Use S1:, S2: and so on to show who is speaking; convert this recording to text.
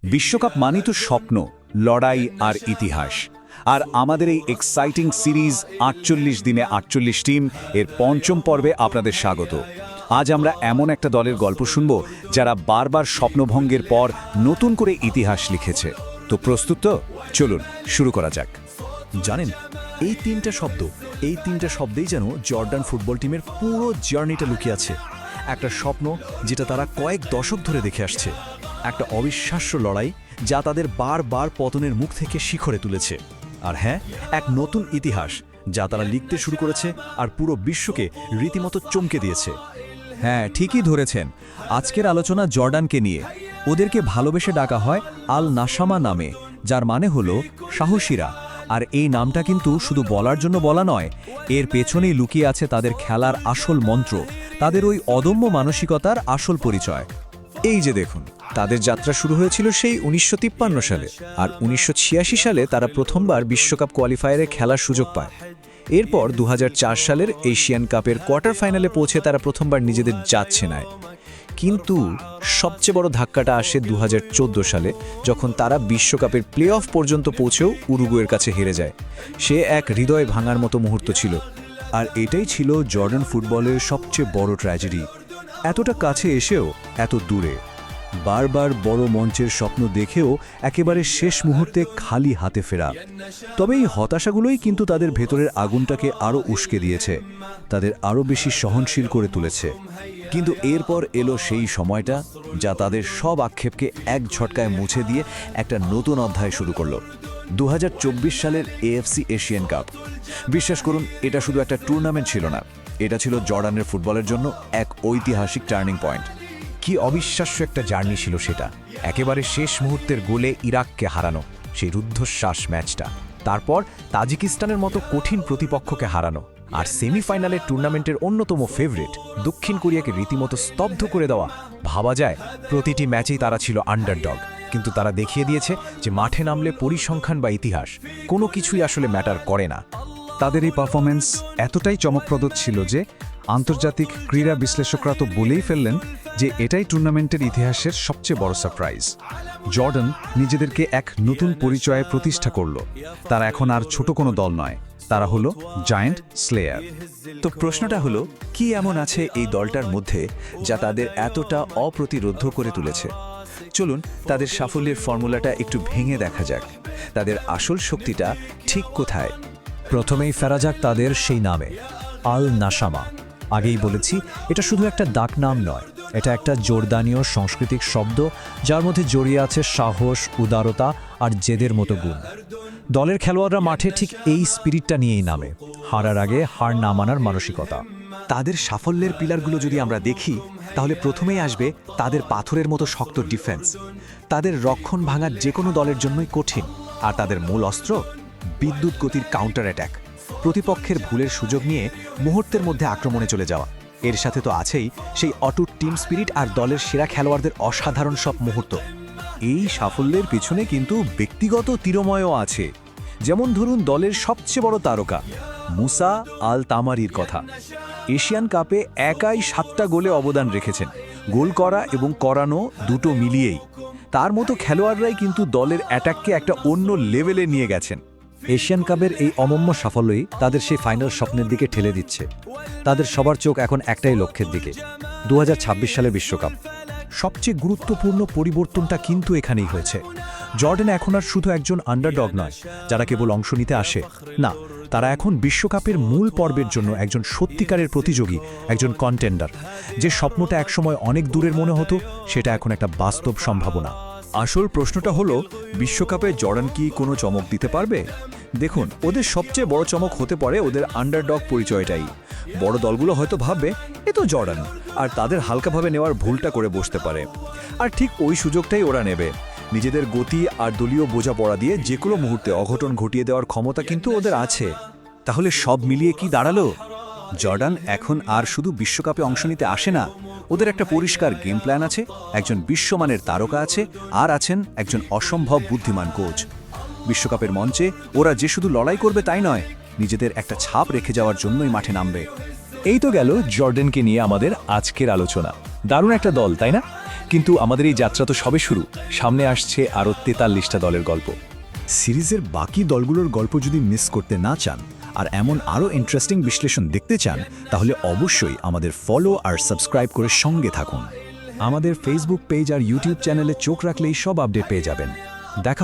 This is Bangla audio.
S1: বিশ্বকাপ মানেই তো স্বপ্ন, লড়াই আর ইতিহাস। আর আমাদের এই এক্সাইটিং সিরিজ ৪৮ দিনে ৪৮ টিম এর পঞ্চম পর্বে আপনাদের স্বাগত। আজ আমরা এমন একটা দলের গল্প শুনব যারা বারবার স্বপ্নভঙ্গের পর নতুন করে ইতিহাস লিখেছে। তো প্রস্তুত তো? চলুন শুরু করা যাক।
S2: জানেন, এই তিনটা শব্দেই যেন জর্ডান ফুটবল টিমের পুরো জার্নিটা লুকিয়ে আছে। একটা স্বপ্ন যেটা তারা কয়েক দশক ধরে দেখে আসছে, একটা অবিশ্বাস্য লড়াই যা তাদের বারবার পতনের মুখ থেকে শিখরে তুলেছে, আর হ্যাঁ, এক নতুন ইতিহাস যা তারা লিখতে শুরু করেছে আর পুরো বিশ্বকে রীতিমতো চমকে দিয়েছে।
S3: হ্যাঁ, ঠিকই ধরেছেন। আজকের আলোচনা জর্ডানকে নিয়ে। ওদেরকে ভালোবেসে ডাকা হয় আল নাসামা নামে, যার মানে হলো সাহসীরা। আর এই নামটা কিন্তু শুধু বলার জন্য বলা নয়, এর পেছনেই লুকিয়ে আছে তাদের খেলার আসল মন্ত্র, তাদের ওই অদম্য মানসিকতার আসল পরিচয়।
S4: এই যে দেখুন, তাদের যাত্রা শুরু হয়েছিল সেই ১৯৫৩ সালে, আর ১৯৮৬ সালে তারা প্রথমবার বিশ্বকাপ কোয়ালিফায়ারে খেলার সুযোগ পায়। এরপর ২০০৪ সালের এশিয়ান কাপের কোয়ার্টার ফাইনালে পৌঁছে তারা প্রথমবার নিজেদের জাত ছেনায়। কিন্তু সবচেয়ে বড় ধাক্কাটা আসে ২০১৪ সালে, যখন তারা বিশ্বকাপের প্লে অফ পর্যন্ত পৌঁছেও উরুগুয়ের কাছে হেরে যায়। সে এক হৃদয় ভাঙার মতো মুহূর্ত ছিল।
S2: আর এটাই ছিল জর্ডান ফুটবলের সবচেয়ে বড় ট্র্যাজেডি। এতটা কাছে এসেও এত দূরে, বারবার বড় মঞ্চের স্বপ্ন দেখেও একেবারে শেষ মুহূর্তে খালি হাতে ফেরা। তবে এই হতাশাগুলোই কিন্তু তাদের ভেতরের আগুনটাকে আরও উস্কে দিয়েছে, তাদের আরও বেশি সহনশীল করে তুলেছে। কিন্তু এরপর এলো সেই সময়টা যা তাদের সব আক্ষেপকে এক ঝটকায় মুছে দিয়ে একটা নতুন অধ্যায় শুরু করলো। ২০২৪ সালের এএফসি এশিয়ান কাপ। বিশ্বাস করুন, এটা শুধু একটা টুর্নামেন্ট ছিল না, এটা ছিল জর্ডানের ফুটবলের জন্য এক ঐতিহাসিক টার্নিং পয়েন্ট।
S5: কি অবিশ্বাস্য একটা জার্নি ছিল সেটা। একেবারে শেষ মুহূর্তের গোলে ইরাককে হারানো, সেই রুদ্ধশ্বাস ম্যাচটা। তারপর তাজিকিস্তানের মতো কঠিন প্রতিপক্ষকে হারানো, আর সেমিফাইনালে টুর্নামেন্টের অন্যতম ফেভারিট দক্ষিণ কোরিয়াকে রীতিমতো স্তব্ধ করে দেওয়া। ভাবা যায় প্রতিটি ম্যাচেই তারা ছিল আন্ডারডগ, কিন্তু তারা দেখিয়ে দিয়েছে যে মাঠে নামলে পরিসংখ্যান বা ইতিহাস কোনো কিছুই আসলে ম্যাটার করে না।
S6: তাদের এই পারফরম্যান্স এতটাই চমকপ্রদ ছিল যে আন্তর্জাতিক ক্রীড়া বিশ্লেষকরা তো বলেই ফেললেন যে এটাই টুর্নামেন্টের ইতিহাসের সবচেয়ে বড় সারপ্রাইজ। জর্ডান নিজেদেরকে এক নতুন পরিচয়ে প্রতিষ্ঠা করল। তারা এখন আর ছোট কোনো দল নয়, তারা হলো জায়ান্ট স্লেয়ার।
S2: তো প্রশ্নটা হলো, কি এমন আছে এই দলটার মধ্যে যা তাদের এতটা অপ্রতিরোধ্য করে তুলেছে? চলুন তাদের সাফল্যের ফর্মুলাটা একটু ভেঙে দেখা যাক। তাদের আসল শক্তিটা ঠিক কোথায়?
S3: প্রথমেই ফেরা যাক তাদের সেই নামে, আল নাসামা। আগেই বলেছি, এটা শুধু একটা ডাকনাম নয়, এটা একটা জর্দানীয় সাংস্কৃতিক শব্দ যার মধ্যে জড়িয়ে আছে সাহস, উদারতা আর জেদের মতো গুণ। দলের খেলোয়াড়রা মাঠে ঠিক এই স্পিরিটটা নিয়েই নামে, হারার আগে হার না মানার মানসিকতা।
S4: তাদের সাফল্যের পিলারগুলো যদি আমরা দেখি, তাহলে প্রথমেই আসবে তাদের পাথরের মতো শক্ত ডিফেন্স। তাদের রক্ষণ ভাঙার যে কোনো দলের জন্যই কঠিন। আর তাদের মূল অস্ত্র বিদ্যুৎ গতির কাউন্টার অ্যাট্যাক, প্রতিপক্ষের ভুলের সুযোগ নিয়ে মুহূর্তের মধ্যে আক্রমণে চলে যাওয়া। এর সাথে তো আছেই সেই অটুট টিম স্পিরিট আর দলের সেরা খেলোয়াড়দের অসাধারণ সব মুহূর্ত।
S2: এই সাফল্যের পিছনে কিন্তু ব্যক্তিগত তিরময়ও আছে। যেমন ধরুন দলের সবচেয়ে বড় তারকা মুসা আল তামারির কথা। এশিয়ান কাপে একাই 7টা গোলে অবদান রেখেছেন, গোল করা এবং করানো দুটো মিলিয়েই। তার মতো খেলোয়াড়রাই কিন্তু দলের অ্যাটাককে একটা অন্য লেভেলে নিয়ে গেছেন।
S3: এশিয়ান কাপের এই অমম্য সাফল্যই তাদের সেই ফাইনাল স্বপ্নের দিকে ঠেলে দিচ্ছে। তাদের সবার চোখ এখন একটাই লক্ষ্যের দিকে, ২০২৬ সালের বিশ্বকাপ।
S5: সবচেয়ে গুরুত্বপূর্ণ পরিবর্তনটা কিন্তু এখানেই হয়েছে। জর্ডান এখন আর শুধু একজন আন্ডারডগ নয়, যারা কেবল অংশ নিতে আসে। না, তারা এখন বিশ্বকাপের মূল পর্বের জন্য একজন সত্যিকারের প্রতিযোগী, একজন কন্টেন্ডার। যে স্বপ্নটা একসময় অনেক দূরের মনে হতো, সেটা এখন একটা বাস্তব সম্ভাবনা।
S2: আসল প্রশ্নটা হলো, বিশ্বকাপে জর্ডান কি কোনো চমক দিতে পারবে? দেখুন, ওদের সবচেয়ে বড় চমক হতে পারে ওদের আন্ডারডগ পরিচয়টাই। বড় দলগুলো হয়তো ভাববে এ তো জর্ডান, আর তাদের হালকাভাবে নেওয়ার ভুলটা করে বসতে পারে। আর ঠিক ওই সুযোগটাই ওরা নেবে। নিজেদের গতি আর দলীয় বোঝাপড়া দিয়ে যে কোনো মুহূর্তে অঘটন ঘটিয়ে দেওয়ার ক্ষমতা কিন্তু ওদের আছে।
S4: তাহলে সব মিলিয়ে কি দাঁড়ালো? জর্ডান এখন আর শুধু বিশ্বকাপে অংশ নিতে আসে না, ওদের একটা পরিষ্কার গেম প্ল্যান আছে, একজন বিশ্বমানের তারকা আছে, আর আছেন একজন অসম্ভব বুদ্ধিমান কোচ। বিশ্বকাপের মঞ্চে ওরা যে শুধু লড়াই করবে তাই নয়, নিজেদের একটা ছাপ রেখে যাওয়ার জন্যই মাঠে নামবে।
S2: এই তো গেল জর্ডানকে নিয়ে আমাদের আজকের আলোচনা।
S5: দারুণ একটা দল তাই না? কিন্তু আমাদের এই যাত্রা তো সবে শুরু। সামনে আসছে আরও 43টা দলের গল্প।
S2: সিরিজের বাকি দলগুলোর গল্প যদি মিস করতে না চান আর এমন আরও ইন্টারেস্টিং বিশ্লেষণ দেখতে চান, তাহলে অবশ্যই আমাদের ফলো আর সাবস্ক্রাইব করে সঙ্গে থাকুন। আমাদের ফেসবুক পেজ আর ইউটিউব চ্যানেলে চোখ রাখলেই সব আপডেট পেয়ে যাবেন। দেখা